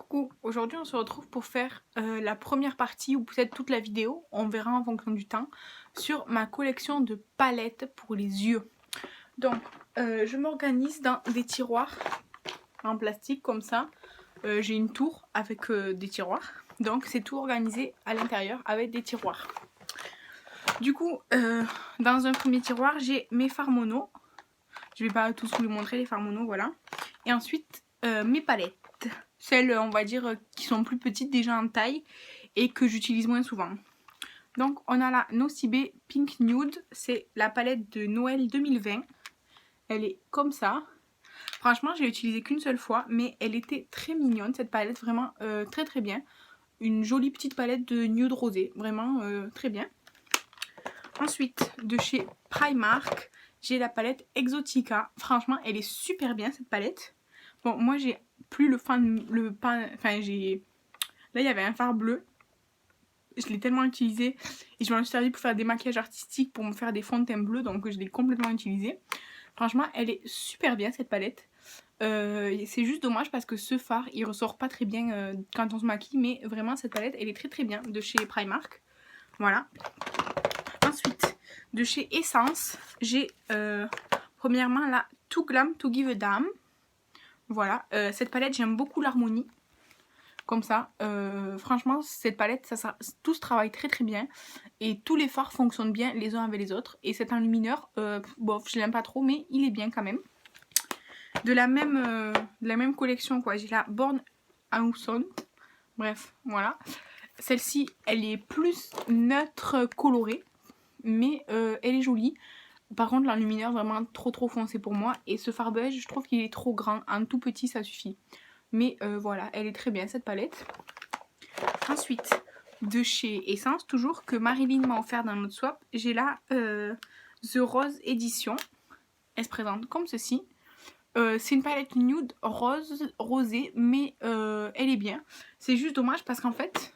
Coucou, aujourd'hui on se retrouve pour faire la première partie ou peut-être toute la vidéo, on verra en fonction du temps, sur ma collection de palettes pour les yeux. Donc je m'organise dans des tiroirs en plastique comme ça. J'ai une tour avec des tiroirs, donc c'est tout organisé à l'intérieur avec des tiroirs. Du coup, dans un premier tiroir j'ai mes fards mono. Je vais pas tous vous les montrer les fards mono, voilà. Et ensuite mes palettes. Celles, on va dire, qui sont plus petites déjà en taille et que j'utilise moins souvent. Donc on a la Nocibé Pink Nude, c'est la palette de Noël 2020. Elle est comme ça. Franchement, je l'ai utilisée qu'une seule fois, mais elle était très mignonne cette palette, vraiment très très bien. Une jolie petite palette de nude rosé, vraiment très bien. Ensuite, de chez Primark, j'ai la palette Exotica. Franchement, elle est super bien cette palette. Bon, moi j'ai plus enfin j'ai... Là il y avait un fard bleu. Je l'ai tellement utilisé et je m'en suis servi pour faire des maquillages artistiques, pour me faire des fonds de teint bleus, donc je l'ai complètement utilisé. Franchement, elle est super bien cette palette. C'est juste dommage parce que ce fard il ressort pas très bien quand on se maquille, mais vraiment cette palette elle est très très bien de chez Primark. Voilà. Ensuite, de chez Essence, j'ai premièrement la Too Glam To Give a Damn. Voilà, cette palette j'aime beaucoup l'harmonie. Comme ça, franchement cette palette, tout se travaille très très bien. Et tous les fards fonctionnent bien les uns avec les autres. Et cet enlumineur, bof, je l'aime pas trop, mais il est bien quand même. De la même collection quoi, j'ai la Born Hawson. Bref, voilà. Celle-ci, elle est plus neutre colorée, mais elle est jolie. Par contre, l'enlumineur vraiment trop foncé pour moi. Et ce fard beige, je trouve qu'il est trop grand. Un tout petit, ça suffit. Mais voilà, elle est très bien cette palette. Ensuite, de chez Essence, toujours, que Marilyn m'a offert dans notre swap, j'ai la The Rose Edition. Elle se présente comme ceci. C'est une palette nude rosée, mais elle est bien. C'est juste dommage parce qu'en fait,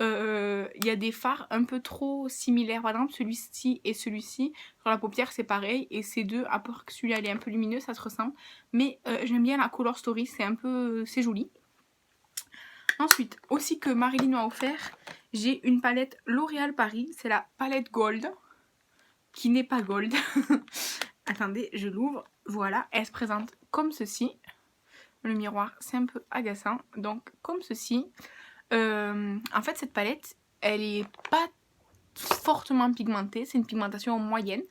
y a des fards un peu trop similaires. Par exemple, celui-ci et celui-ci, sur la paupière, c'est pareil. Et ces deux, à part que celui-là, il est un peu lumineux, ça se ressemble. Mais j'aime bien la Color Story, c'est joli. Ensuite, aussi que Marilyn m'a offert, j'ai une palette L'Oréal Paris. C'est la palette Gold, qui n'est pas Gold. Attendez, je l'ouvre. Voilà, elle se présente comme ceci. Le miroir, c'est un peu agaçant. Donc, comme ceci. En fait, cette palette, elle est pas fortement pigmentée. C'est une pigmentation moyenne.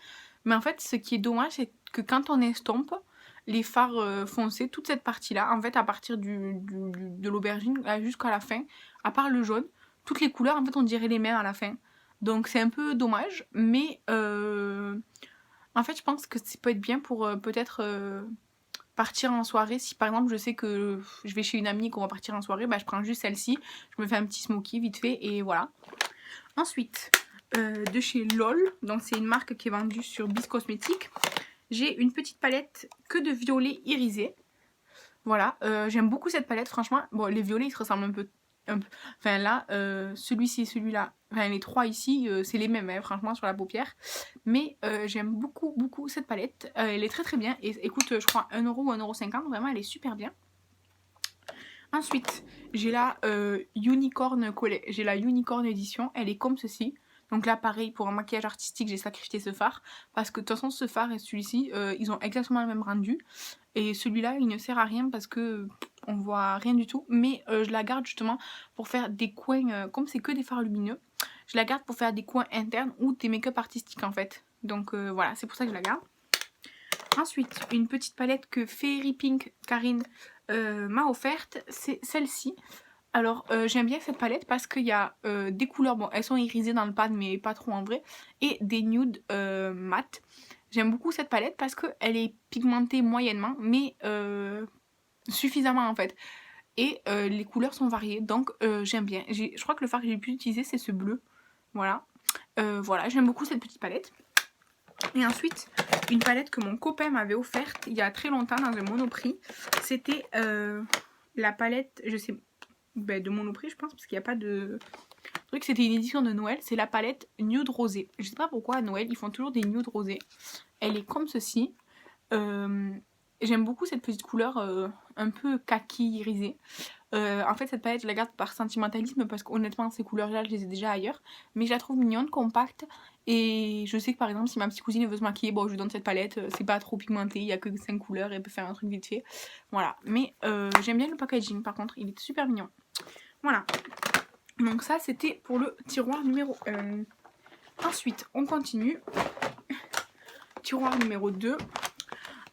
Mais en fait, ce qui est dommage, c'est que quand on estompe les fards foncés, toute cette partie-là, en fait, à partir de l'aubergine jusqu'à la fin, à part le jaune, toutes les couleurs, en fait, on dirait les mêmes à la fin. Donc, c'est un peu dommage. Mais en fait, je pense que ça peut être bien pour peut-être partir en soirée. Si par exemple je sais que je vais chez une amie et qu'on va partir en soirée, bah, je prends juste celle-ci, je me fais un petit smoky vite fait et voilà. Ensuite, de chez LOL, donc c'est une marque qui est vendue sur Bis Cosmétiques, j'ai une petite palette que de violet irisé. Voilà, j'aime beaucoup cette palette franchement. Bon, les violets ils se ressemblent un peu. Enfin là, celui-ci et celui-là, enfin les trois ici, c'est les mêmes hein, franchement sur la paupière. Mais j'aime beaucoup cette palette. Elle est très bien. Et écoute, je crois 1€ ou 1,50€, vraiment elle est super bien. Ensuite, j'ai la Unicorn Edition. Elle est comme ceci. Donc là, pareil, pour un maquillage artistique, j'ai sacrifié ce fard. Parce que de toute façon, ce fard et celui-ci, ils ont exactement le même rendu. Et celui-là, il ne sert à rien parce que on voit rien du tout. Mais je la garde justement pour faire des coins, comme c'est que des fards lumineux, je la garde pour faire des coins internes ou des make-up artistiques en fait. Donc voilà, c'est pour ça que je la garde. Ensuite, une petite palette que Fairy Pink Karine m'a offerte, c'est celle-ci. Alors j'aime bien cette palette parce qu'il y a des couleurs, bon elles sont irisées dans le pad mais pas trop en vrai, et des nudes mat. J'aime beaucoup cette palette parce qu'elle est pigmentée moyennement mais suffisamment en fait. Et les couleurs sont variées donc j'aime bien. Je crois que le fard que j'ai pu utiliser c'est ce bleu. Voilà. Voilà, j'aime beaucoup cette petite palette. Et ensuite, une palette que mon copain m'avait offerte il y a très longtemps dans un Monoprix. C'était la palette, je sais, de Monoprix je pense, parce qu'il n'y a pas de truc, c'était une édition de Noël. C'est la palette Nude Rosé. Je sais pas pourquoi à Noël ils font toujours des nudes rosés. Elle est comme ceci. J'aime beaucoup cette petite couleur un peu kaki irisé. En fait cette palette je la garde par sentimentalisme parce qu'honnêtement ces couleurs là je les ai déjà ailleurs. Mais je la trouve mignonne, compacte. Et je sais que par exemple si ma petite cousine veut se maquiller, bon je lui donne cette palette, c'est pas trop pigmenté, il y a que 5 couleurs et elle peut faire un truc vite fait. Voilà, mais j'aime bien le packaging par contre, il est super mignon. Voilà, donc ça c'était pour le tiroir numéro 1. Ensuite on continue. Tiroir numéro 2.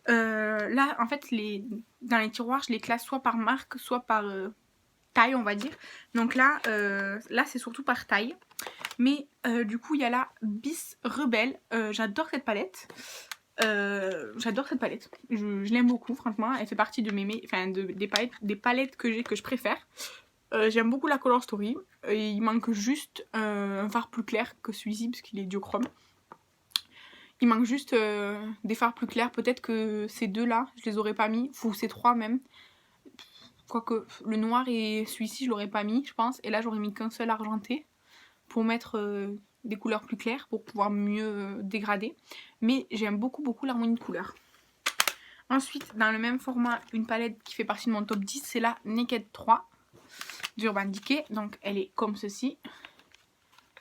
Là en fait dans les tiroirs je les classe soit par marque soit par taille on va dire. Donc là c'est surtout par taille. Mais du coup il y a la Bis Rebelle. J'adore cette palette. Je l'aime beaucoup franchement. Elle fait partie de des palettes que j'ai que je préfère. J'aime beaucoup la Color Story. Il manque juste un fard plus clair que celui-ci parce qu'il est duochrome. Il manque juste des fards plus clairs. Peut-être que ces deux là je les aurais pas mis. Ou ces trois même. Quoique le noir et celui-ci je l'aurais pas mis je pense. Et là j'aurais mis qu'un seul argenté. Pour mettre des couleurs plus claires. Pour pouvoir mieux dégrader. Mais j'aime beaucoup l'harmonie de couleurs. Ensuite dans le même format une palette qui fait partie de mon top 10. C'est la Naked 3 d'Urban Decay. Donc elle est comme ceci.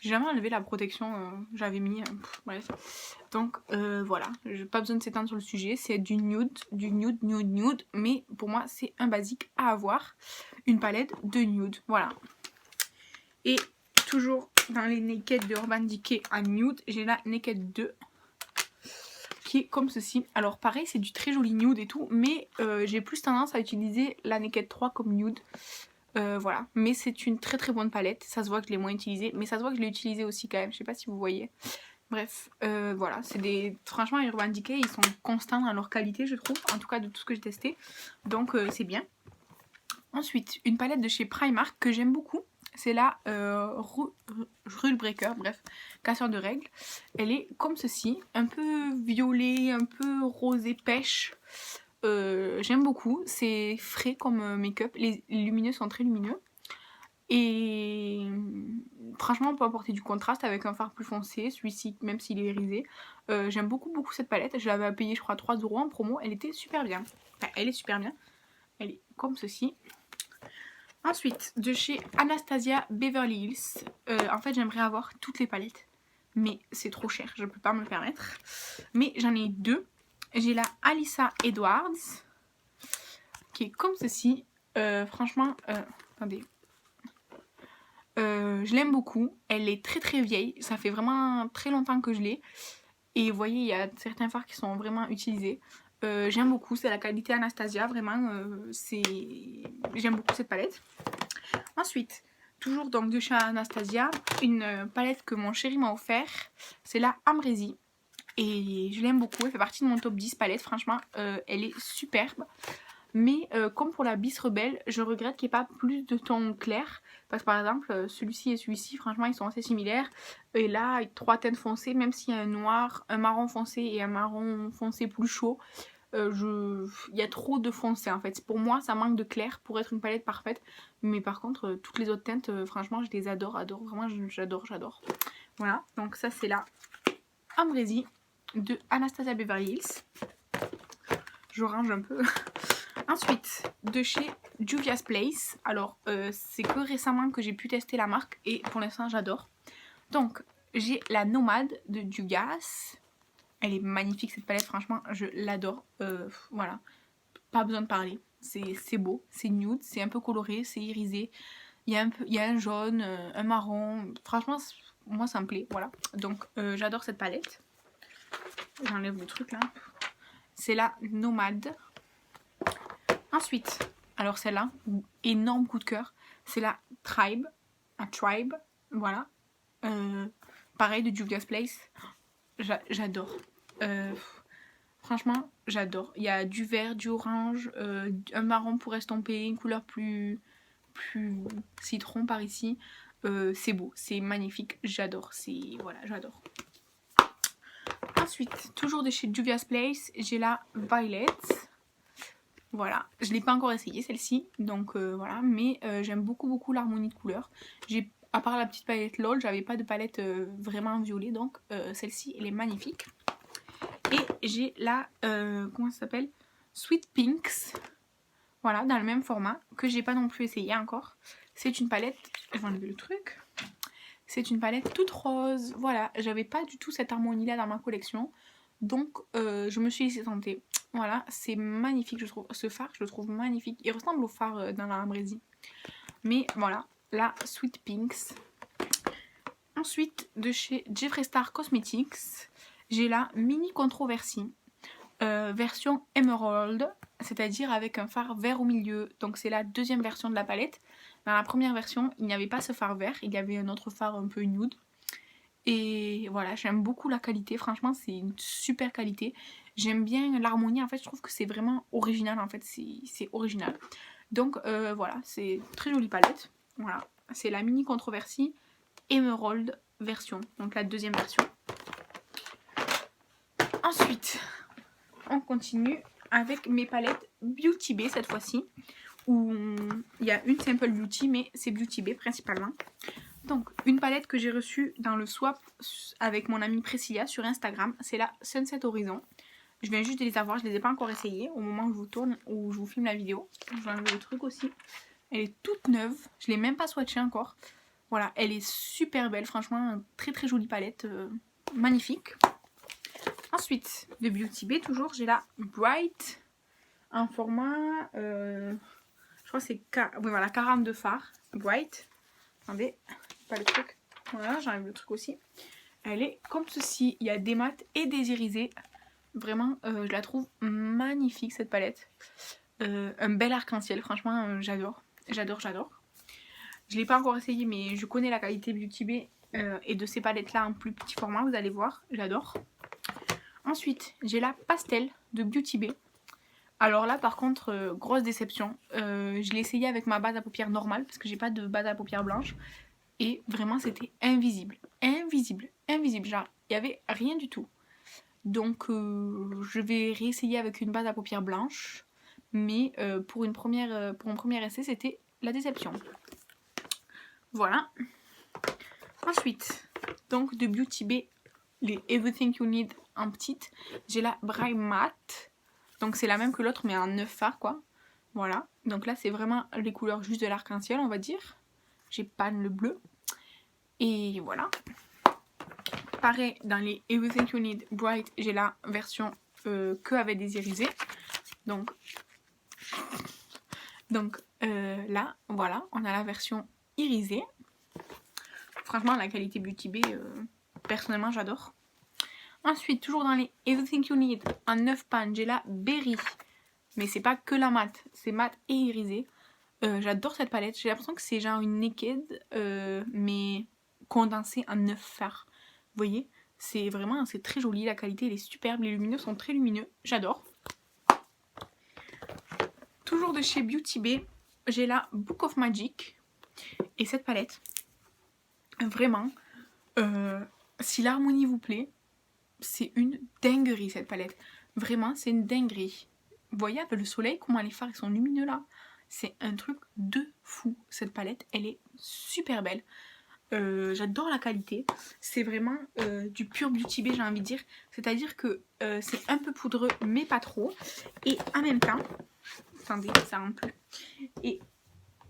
J'ai jamais enlevé la protection, j'avais mis, bref. Donc voilà, j'ai pas besoin de s'étendre sur le sujet, c'est du nude, mais pour moi c'est un basique à avoir, une palette de nude, voilà. Et toujours dans les Naked de Urban Decay à nude, j'ai la Naked 2, qui est comme ceci. Alors pareil, c'est du très joli nude et tout, mais j'ai plus tendance à utiliser la Naked 3 comme nude. Voilà, mais c'est une très bonne palette, ça se voit que je l'ai moins utilisée, mais ça se voit que je l'ai utilisée aussi quand même, je sais pas si vous voyez. Bref, voilà, c'est des... Franchement, Urban Decay, ils sont constants dans leur qualité, je trouve, en tout cas de tout ce que j'ai testé, donc c'est bien. Ensuite, une palette de chez Primark que j'aime beaucoup, c'est la Rule Breaker, bref, casseur de règles. Elle est comme ceci, un peu violet, un peu rosé pêche. J'aime beaucoup, c'est frais comme make-up, les lumineux sont très lumineux et franchement on peut apporter du contraste avec un fard plus foncé, celui-ci même s'il est irisé. J'aime beaucoup cette palette, je l'avais payée je crois 3 € en promo, elle était super bien, enfin elle est super bien, elle est comme ceci. Ensuite de chez Anastasia Beverly Hills, en fait j'aimerais avoir toutes les palettes mais c'est trop cher, je peux pas me le permettre, mais j'en ai deux. J'ai la Alyssa Edwards qui est comme ceci. Franchement, attendez. Je l'aime beaucoup. Elle est très vieille. Ça fait vraiment très longtemps que je l'ai. Et vous voyez, il y a certains fards qui sont vraiment utilisés. J'aime beaucoup. C'est la qualité Anastasia. Vraiment, j'aime beaucoup cette palette. Ensuite, toujours donc de chez Anastasia, une palette que mon chéri m'a offert. C'est la Amrezy. Et je l'aime beaucoup, elle fait partie de mon top 10 palette, franchement, elle est superbe. Mais comme pour la Bis Rebelle, je regrette qu'il n'y ait pas plus de tons clairs. Parce que par exemple, celui-ci et celui-ci, franchement, ils sont assez similaires. Et là, avec 3 teintes foncées, même s'il y a un noir, un marron foncé et un marron foncé plus chaud, il y a trop de foncé en fait. Pour moi, ça manque de clair pour être une palette parfaite. Mais par contre, toutes les autres teintes, franchement, je les adore. Vraiment, j'adore. Voilà, donc ça c'est la Amrezy de Anastasia Beverly Hills. Je range un peu. Ensuite, de chez Juvia's Place. Alors, c'est que récemment que j'ai pu tester la marque et pour l'instant, j'adore. Donc, j'ai la Nomade de Juvia's. Elle est magnifique cette palette, franchement, je l'adore. Voilà, pas besoin de parler. C'est beau, c'est nude, c'est un peu coloré, c'est irisé. Il y a un jaune, un marron. Franchement, moi, ça me plaît. Voilà, donc j'adore cette palette. J'enlève le truc là. C'est la Nomade. Ensuite, alors celle-là, énorme coup de cœur, c'est la Tribe. Voilà. Pareil de Juvia's Place. J'adore. Franchement, j'adore. Il y a du vert, du orange, un marron pour estomper, une couleur plus citron par ici. C'est beau, c'est magnifique, j'adore. Voilà, j'adore. Ensuite, toujours de chez Juvia's Place, j'ai la Violet. Voilà, je ne l'ai pas encore essayé celle-ci, donc voilà, mais j'aime beaucoup l'harmonie de couleurs. À part la petite palette LOL, j'avais pas de palette vraiment violet, donc celle-ci, elle est magnifique. Et j'ai la, comment ça s'appelle, Sweet Pinks. Voilà, dans le même format, que j'ai pas non plus essayé encore. C'est une palette, je vais enlever le truc. C'est une palette toute rose. Voilà, j'avais pas du tout cette harmonie là dans ma collection. Donc je me suis laissée tenter. Voilà, c'est magnifique, je trouve. Ce fard, je le trouve magnifique. Il ressemble au fard dans la Ambrésie. Mais voilà, la Sweet Pinks. Ensuite, de chez Jeffree Star Cosmetics, j'ai la Mini Controversy. Version Emerald, c'est-à-dire avec un fard vert au milieu. Donc c'est la deuxième version de la palette. Dans la première version, il n'y avait pas ce fard vert, il y avait un autre fard un peu nude. Et voilà, j'aime beaucoup la qualité, franchement c'est une super qualité. J'aime bien l'harmonie, en fait je trouve que c'est vraiment original, en fait c'est original. Donc voilà, c'est très jolie palette. Voilà, c'est la Mini Controversy Emerald version, donc la deuxième version. Ensuite, on continue avec mes palettes Beauty Bay cette fois-ci, où il y a une Simple Beauty, mais c'est Beauty Bay principalement. Donc, une palette que j'ai reçue dans le swap avec mon amie Priscilla sur Instagram, c'est la Sunset Horizon. Je viens juste de les avoir, je les ai pas encore essayées au moment où je vous tourne, où je vous filme la vidéo. Je vais enlever le truc aussi. Elle est toute neuve, je l'ai même pas swatchée encore. Voilà, elle est super belle, franchement, très très jolie palette, magnifique. Ensuite, de Beauty Bay, toujours, j'ai la Bright, un format, je crois que c'est oui, voilà, 42 fards, Bright. Attendez, pas le truc. Voilà, j'enlève le truc aussi. Elle est comme ceci, il y a des mats et des irisés. Vraiment, je la trouve magnifique cette palette. Un bel arc-en-ciel, franchement, j'adore. J'adore, j'adore. Je ne l'ai pas encore essayé, mais je connais la qualité Beauty Bay et de ces palettes-là en plus petit format, vous allez voir, j'adore. Ensuite, j'ai la Pastel de Beauty Bay. Alors là, par contre, grosse déception. Je l'ai essayé avec ma base à paupières normale, parce que j'ai pas de base à paupières blanche. Et vraiment, c'était invisible. Invisible. Invisible. Genre, il n'y avait rien du tout. Donc, je vais réessayer avec une base à paupières blanche. Mais pour un premier essai, c'était la déception. Voilà. Ensuite, donc de Beauty Bay, les Everything You Need en petite. J'ai la Bright Matte. Donc c'est la même que l'autre, mais en 9 fards, quoi. Voilà. Donc là, c'est vraiment les couleurs juste de l'arc-en-ciel, on va dire. J'ai pas le bleu. Et voilà. Pareil, dans les Everything You Need Bright, j'ai la version que avec des irisés. Donc là, voilà, on a la version irisée. Franchement, la qualité Beauty Bay, personnellement, j'adore. Ensuite, toujours dans les Everything You Need, en 9 pans, j'ai la Berry. Mais c'est pas que la mat, c'est mat et irisé. J'adore cette palette. J'ai l'impression que c'est genre une Naked, mais condensée en 9 fards. Vous voyez, c'est vraiment, c'est très joli. La qualité, elle est superbe. Les lumineux sont très lumineux. J'adore. Toujours de chez Beauty Bay, j'ai la Book of Magic. Et cette palette, vraiment, si l'harmonie vous plaît, c'est une dinguerie cette palette. Vraiment, c'est une dinguerie. Vous voyez avec le soleil, comment les fards ils sont lumineux là. C'est un truc de fou. Cette palette, elle est super belle. J'adore la qualité. C'est vraiment du pur Beauty Bay, j'ai envie de dire. C'est-à-dire que c'est un peu poudreux, mais pas trop. Et en même temps... Attendez, ça rentre plus. Et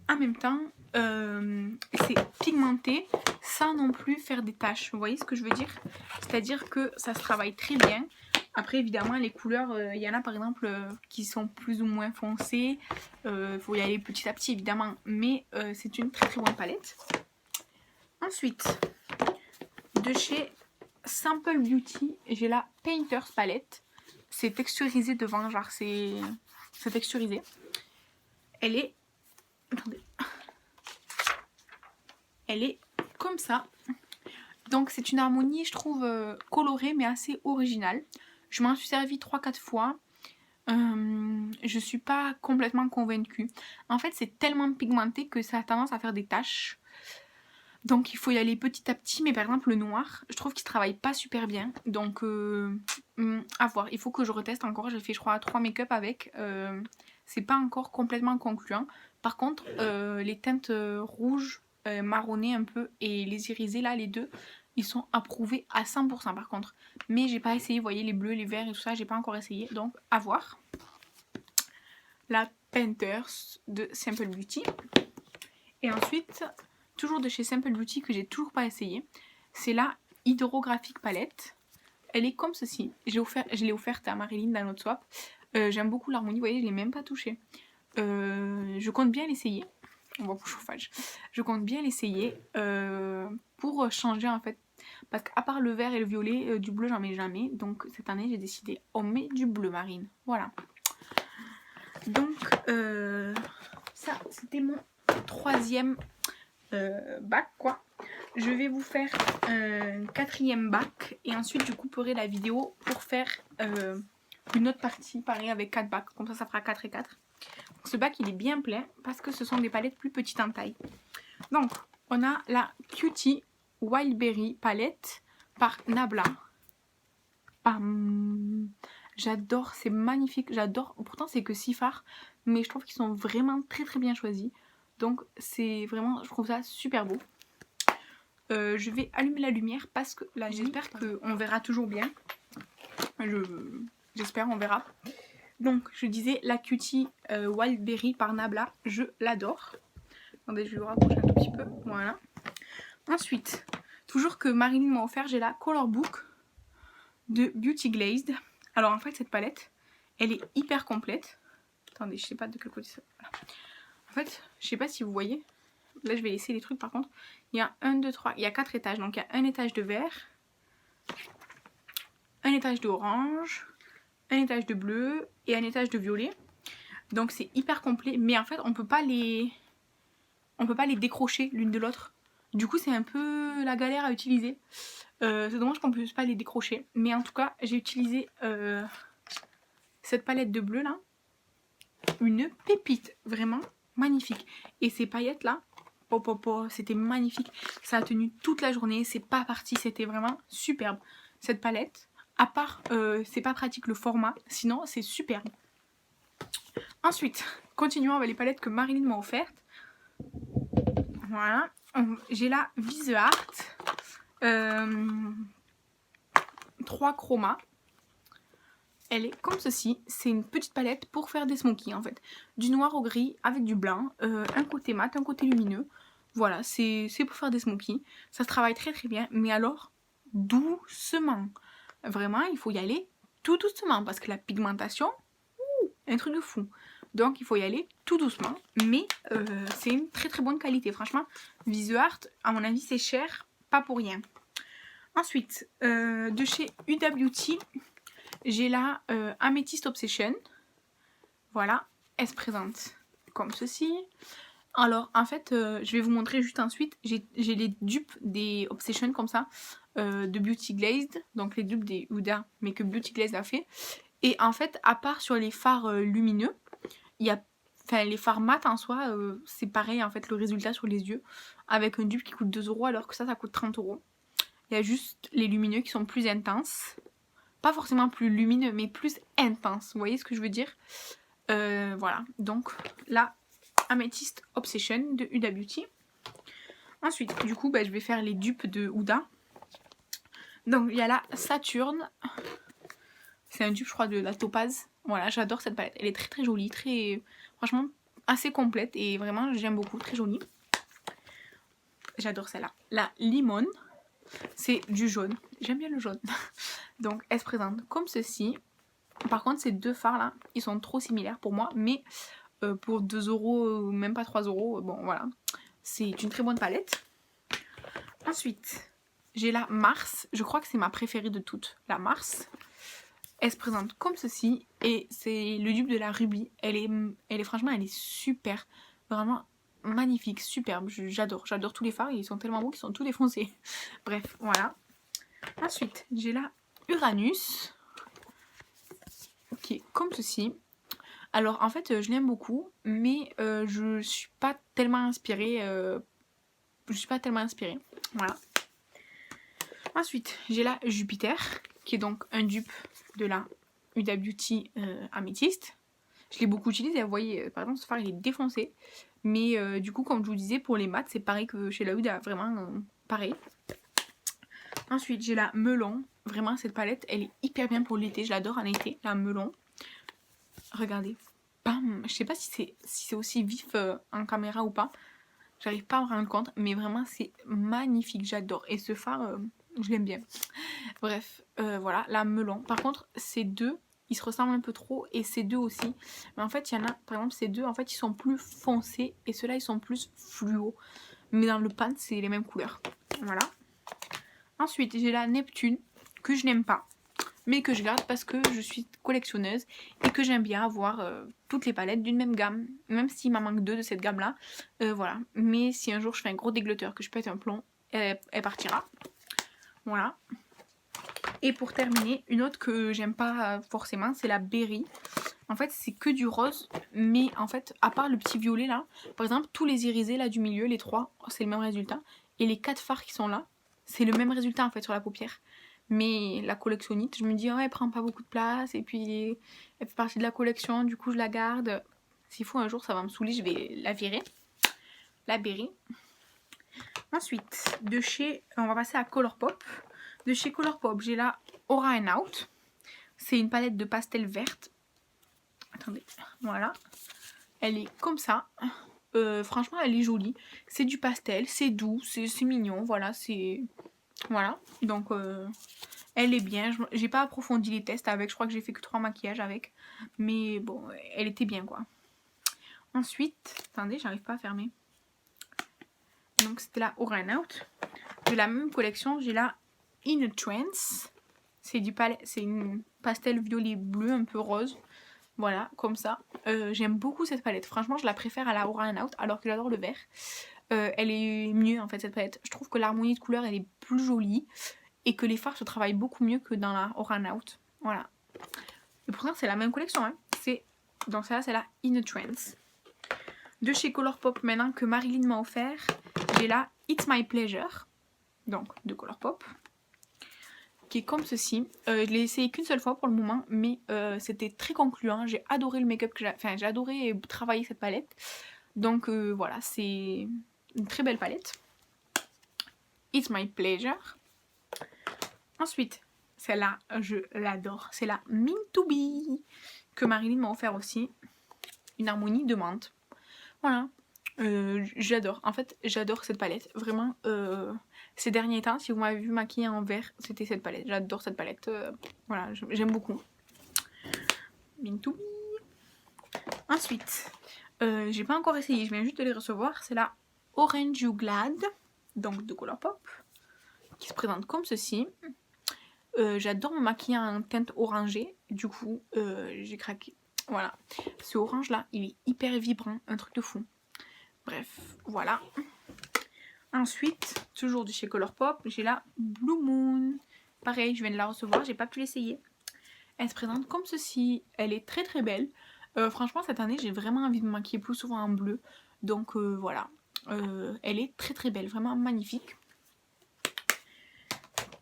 en même temps, c'est pigmenté sans non plus faire des taches. Vous voyez ce que je veux dire? C'est-à-dire que ça se travaille très bien. Après, évidemment, les couleurs, il y en a par exemple qui sont plus ou moins foncées. Faut y aller petit à petit, évidemment. Mais c'est une très très bonne palette. Ensuite, de chez Simple Beauty, j'ai la Painter's Palette. C'est texturisé devant, genre c'est texturisé. Elle est... Attendez. Elle est comme ça. Donc c'est une harmonie, je trouve, colorée mais assez originale. Je m'en suis servie 3-4 fois. Je suis pas complètement convaincue. En fait, c'est tellement pigmenté que ça a tendance à faire des taches. Donc il faut y aller petit à petit. Mais par exemple, le noir, je trouve qu'il se travaille pas super bien. Donc à voir. Il faut que je reteste encore. J'ai fait, je crois, 3 make-up avec. C'est pas encore complètement concluant. Par contre, les teintes rouges, marronnées un peu et les irisés, là, les deux, ils sont approuvés à 100% par contre. Mais j'ai pas essayé, vous voyez, les bleus, les verts et tout ça, j'ai pas encore essayé. Donc, à voir. La Painters de Simple Beauty. Et ensuite, toujours de chez Simple Beauty que j'ai toujours pas essayé, c'est la Hydrographic Palette. Elle est comme ceci. Je l'ai offerte à Marilyn dans notre swap. J'aime beaucoup l'harmonie, vous voyez, je l'ai même pas touchée. Je compte bien l'essayer. On va au chauffage. Je compte bien l'essayer pour changer en fait. Parce qu'à part le vert et le violet, du bleu j'en mets jamais. Donc cette année j'ai décidé on met du bleu marine. Voilà. Donc ça c'était mon troisième bac quoi. Je vais vous faire un quatrième bac et ensuite je couperai la vidéo pour faire une autre partie pareil avec 4 bacs. Comme ça fera 4 et 4. Ce bac il est bien plein parce que ce sont des palettes plus petites en taille. Donc on a la Cutie Wildberry palette par Nabla. J'adore, c'est magnifique, j'adore. Pourtant c'est que 6 fards, mais je trouve qu'ils sont vraiment très bien choisis. Donc c'est vraiment, je trouve ça super beau. Je vais allumer la lumière parce que là j'espère qu'on verra toujours bien. J'espère, on verra. Donc je disais la Cutie Wildberry par Nabla, je l'adore. Attendez, je vais vous rapprocher un tout petit peu, voilà. Ensuite, toujours que Marilyn m'a offert, j'ai la Color Book de Beauty Glazed. Alors en fait cette palette, elle est hyper complète. Attendez, je sais pas de quel côté ça... Voilà. En fait, je sais pas si vous voyez. Là je vais laisser les trucs par contre. Il y a 1, 2, 3, il y a 4 étages. Donc il y a un étage de vert, un étage d'orange, un étage de bleu et un étage de violet. Donc c'est hyper complet. Mais en fait on peut pas les décrocher l'une de l'autre. Du coup c'est un peu la galère à utiliser. C'est dommage qu'on ne puisse pas les décrocher. Mais en tout cas j'ai utilisé cette palette de bleu là. Une pépite. Vraiment magnifique. Et ces paillettes là, c'était magnifique. Ça a tenu toute la journée. C'est pas parti. C'était vraiment superbe. Cette palette. À part c'est pas pratique le format. Sinon c'est superbe. Ensuite, continuons avec les palettes que Marilyn m'a offertes. Voilà. J'ai la Vise Art 3 chroma. Elle est comme ceci. C'est une petite palette pour faire des smokies en fait. Du noir au gris avec du blanc. Un côté mat, un côté lumineux. Voilà, c'est pour faire des smokies. Ça se travaille très bien. Mais alors, doucement. Vraiment, il faut y aller tout doucement. Parce que la pigmentation, un truc de fou. Donc il faut y aller tout doucement. Mais c'est une très bonne qualité. Franchement, Vise Art, à mon avis, c'est cher. Pas pour rien. Ensuite, de chez Huda Beauty, j'ai la Amethyst Obsession. Voilà, elle se présente comme ceci. Alors, en fait, je vais vous montrer juste ensuite. J'ai les dupes des Obsession comme ça, de Beauty Glazed. Donc les dupes des Huda, mais que Beauty Glazed a fait. Et en fait, à part sur les fards lumineux, il y a... Enfin, les fards mat en soi, c'est pareil en fait le résultat sur les yeux. Avec un dupe qui coûte 2 € alors que ça coûte 30 €. Il y a juste les lumineux qui sont plus intenses. Pas forcément plus lumineux, mais plus intenses. Vous voyez ce que je veux dire? Voilà. Donc, la Amethyst Obsession de Huda Beauty. Ensuite, du coup, je vais faire les dupes de Huda. Donc, il y a la Saturne. C'est un dupe, je crois, de la Topaz. Voilà, j'adore cette palette. Elle est très jolie. Franchement, assez complète. Et vraiment, j'aime beaucoup. Très jolie. J'adore celle-là. La Limone. C'est du jaune. J'aime bien le jaune. Donc elle se présente comme ceci. Par contre ces deux fards là, ils sont trop similaires pour moi. Mais pour 2 €, même pas 3 €, bon voilà. C'est une très bonne palette. Ensuite, j'ai la Mars. Je crois que c'est ma préférée de toutes. La Mars. Elle se présente comme ceci. Et c'est le dupe de la Ruby. Elle est franchement, elle est super. Vraiment magnifique, superbe. J'adore tous les fards. Ils sont tellement beaux qu'ils sont tous défoncés. Bref, voilà. Ensuite, j'ai la Uranus. Qui est comme ceci. Alors, en fait, je l'aime beaucoup. Mais je suis pas tellement inspirée. Voilà. Ensuite, j'ai la Jupiter. Qui est donc un dupe de la Huda Beauty Amethyst. Je l'ai beaucoup utilisé. Vous voyez, par exemple, ce fard, il est défoncé. Mais du coup, comme je vous disais, pour les mats, c'est pareil que chez la Huda. Vraiment pareil. Ensuite, j'ai la Melon. Vraiment, cette palette, elle est hyper bien pour l'été. Je l'adore en été, la Melon. Regardez. bam, je sais pas si c'est aussi vif en caméra ou pas. J'arrive pas à me rendre compte, mais vraiment c'est magnifique, j'adore. Et ce fard, je l'aime bien. Bref, voilà, la melon. Par contre, ces deux, ils se ressemblent un peu trop et ces deux aussi. Mais en fait, il y en a, par exemple, ces deux, en fait, ils sont plus foncés et ceux-là, ils sont plus fluo. Mais dans le pan, c'est les mêmes couleurs. Voilà. Ensuite, j'ai la Neptune, que je n'aime pas, mais que je garde parce que je suis collectionneuse et que j'aime bien avoir toutes les palettes d'une même gamme, même s'il m'en manque deux de cette gamme là, voilà. Mais si un jour je fais un gros déglotteur, que je pète un plomb, elle partira. Voilà. Et pour terminer, une autre que j'aime pas forcément, c'est la Berry. En fait, c'est que du rose, mais en fait, à part le petit violet là, par exemple, tous les irisés là du milieu, les trois, c'est le même résultat. Et les 4 fards qui sont là, c'est le même résultat en fait sur la paupière. Mais la collectionnite, je me dis, oh, elle prend pas beaucoup de place, et puis elle fait partie de la collection, du coup je la garde. S'il faut un jour, ça va me saouler, je vais la virer. La Berry. Ensuite, de chez, on va passer à Colourpop. De chez Colourpop, j'ai la Aura and Out. C'est une palette de pastel verte. Attendez, voilà. Elle est comme ça. Franchement, elle est jolie. C'est du pastel, c'est doux, c'est mignon. Voilà, c'est... Voilà. Donc, elle est bien. J'ai pas approfondi les tests avec. Je crois que j'ai fait que 3 maquillages avec. Mais bon, elle était bien, quoi. Ensuite, attendez, j'arrive pas à fermer. Donc, c'était la Aura and Out. De la même collection, j'ai la In a Trance. C'est une pastel violet bleu, un peu rose. Voilà, comme ça. J'aime beaucoup cette palette. Franchement, je la préfère à la Aura and Out, alors que j'adore le vert. Elle est mieux, en fait, cette palette. Je trouve que l'harmonie de couleurs, elle est plus jolie. Et que les fards se travaillent beaucoup mieux que dans la Aura and Out. Voilà. Et pourtant, c'est la même collection, hein. Dans celle-là, c'est la In a Trance. De chez Colourpop, maintenant que Marilyn m'a offert, j'ai la It's My Pleasure. Donc, de Colourpop. Qui est comme ceci. Je l'ai essayé qu'une seule fois pour le moment, mais c'était très concluant. J'ai adoré le make-up j'ai adoré travailler cette palette. Donc voilà, c'est une très belle palette. It's My Pleasure. Ensuite, celle-là, je l'adore. C'est la Mint to Be que Marilyn m'a offert aussi. Une harmonie de menthe. Voilà. J'adore. En fait, j'adore cette palette. Vraiment, ces derniers temps, si vous m'avez vu maquiller en vert, c'était cette palette. J'adore cette palette. Voilà, j'aime beaucoup. Mint to Be. Ensuite, j'ai pas encore essayé, je viens juste de les recevoir. C'est la Orange You Glad, donc de Colourpop, qui se présente comme ceci. J'adore me maquiller en teinte orangée. Du coup, j'ai craqué. Voilà. Ce orange là, il est hyper vibrant. Un truc de fou. Bref, voilà. Ensuite, toujours de chez Colourpop, j'ai la Blue Moon. Pareil, je viens de la recevoir, j'ai pas pu l'essayer. Elle se présente comme ceci. Elle est très très belle. Franchement, cette année, j'ai vraiment envie de me maquiller plus souvent en bleu. Donc voilà. Elle est très très belle, vraiment magnifique.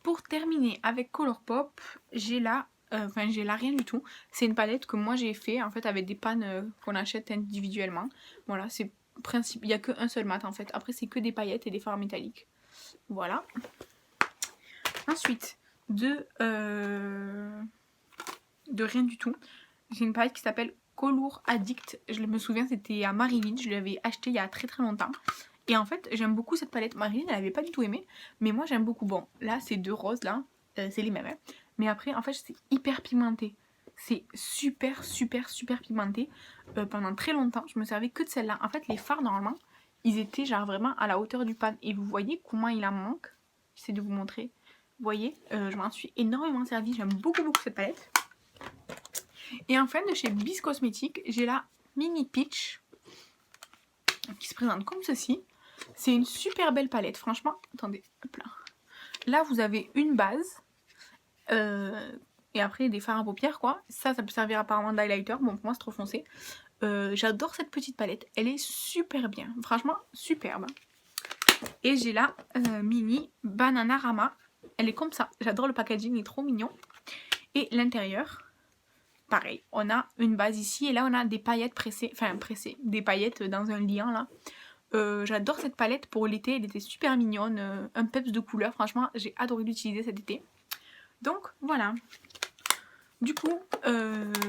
Pour terminer avec Colourpop, j'ai la... j'ai la rien du tout. C'est une palette que moi j'ai fait en fait avec des pannes qu'on achète individuellement. Voilà, c'est principe. Il n'y a qu'un seul mat en fait. Après, c'est que des paillettes et des fards métalliques. Voilà. Ensuite, de rien du tout, j'ai une palette qui s'appelle Colour Addict. Je me souviens, c'était à Marilyn. Je l'avais acheté il y a très très longtemps. Et en fait, j'aime beaucoup cette palette. Marilyn, elle n'avait pas du tout aimé. Mais moi, j'aime beaucoup. Bon, là, ces deux roses là, c'est les mêmes. Hein. Mais après, en fait, c'est hyper pigmenté. C'est super, super, super pigmenté. Pendant très longtemps, je me servais que de celle-là. En fait, les fards, normalement, ils étaient genre vraiment à la hauteur du pan. Et vous voyez comment il en manque. J'essaie de vous montrer. Vous voyez, je m'en suis énormément servi. J'aime beaucoup, beaucoup cette palette. Et enfin, de chez Bis Cosmetics, j'ai la Mini Peach. Qui se présente comme ceci. C'est une super belle palette. Franchement, attendez, hop là. Là, vous avez une base. Et après des fards à paupières quoi. Ça peut servir apparemment d'highlighter. Bon pour moi c'est trop foncé. J'adore cette petite palette. Elle est super bien. Franchement superbe. Et j'ai la mini Bananarama. Elle est comme ça. J'adore le packaging. Il est trop mignon. Et l'intérieur. Pareil. On a une base ici. Et là on a des paillettes pressées. Enfin pressées. Des paillettes dans un liant là. J'adore cette palette pour l'été. Elle était super mignonne. Un peps de couleur. Franchement j'ai adoré l'utiliser cet été. Donc voilà. Du coup,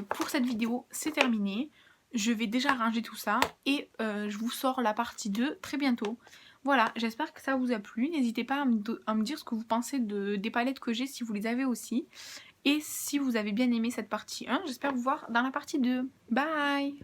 pour cette vidéo, c'est terminé. je vais déjà ranger tout ça et je vous sors la partie 2 très bientôt. Voilà, j'espère que ça vous a plu. N'hésitez pas à me dire ce que vous pensez des palettes que j'ai, si vous les avez aussi. Et si vous avez bien aimé cette partie 1, j'espère vous voir dans la partie 2. Bye!